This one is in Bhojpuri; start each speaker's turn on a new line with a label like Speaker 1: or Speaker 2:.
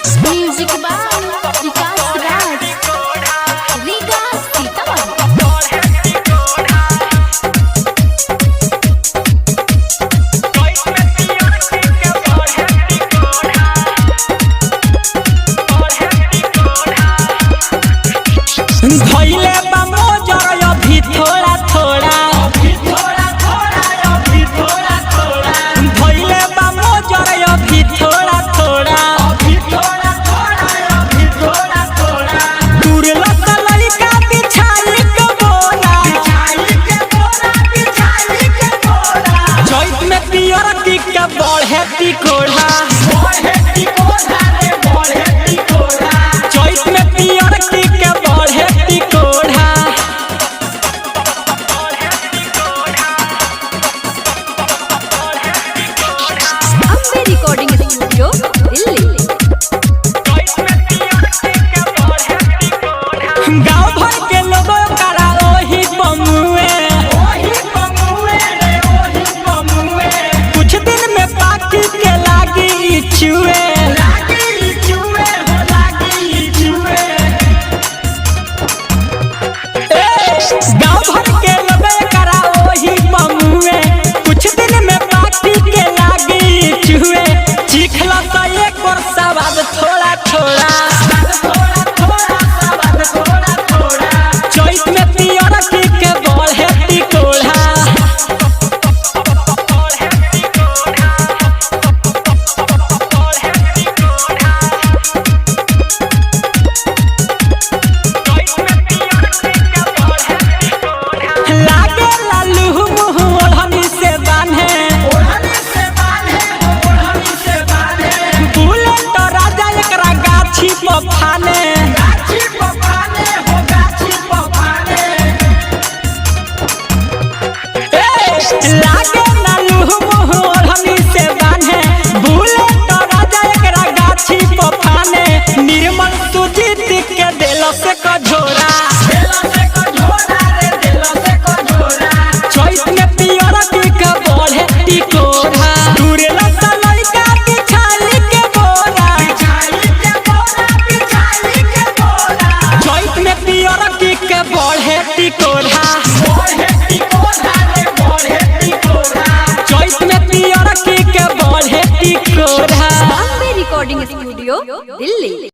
Speaker 1: म्यूजिक बाय विकास राज रीगा
Speaker 2: धइले बा मोजर अभी थोड़ा थोड़ा धइले बा मोजर अभी थोड़ा थोड़ा तुरला त लइका बिछाई के बोला चैत में पियर की के बढ़े टिकोड़ा चैत में पियर की के बढ़े टिकोड़ा
Speaker 1: अम्बे रिकॉर्डिंग स्टूडियो दिल्ली।
Speaker 2: गाँव भर के लोगों करा ओही बमुए कुछ दिन में पाकी के लागी इचुए गाँव भर के लोगों करा ओही बमुए कुछ दिन में पाकी के लागी इचुए चिखला तो एक और सवाद थोड़ा थोड़ा चैत में पियर की के बढ़े टिकोड़ा लागे लालू मुँह ओढ़नी से बांधे बुलेट तो राजा एकरा गाछी पर फाने लागे लालू मुँह ओढ़नी से बांधे बुलेट तो राजा एकरा गाछी पर फाने निर्मल सुजीत के दिल से कझोरा चैत में पियर की के बढ़े टिकोड़ा तुरला त लइका बिछाई के बोरा चैत में पियर की के बढ़े टिकोड़ा चैत में पियर की के बढ़े टिकोड़ा
Speaker 1: अम्बे रिकॉर्डिंग स्टूडियो दिल्ली।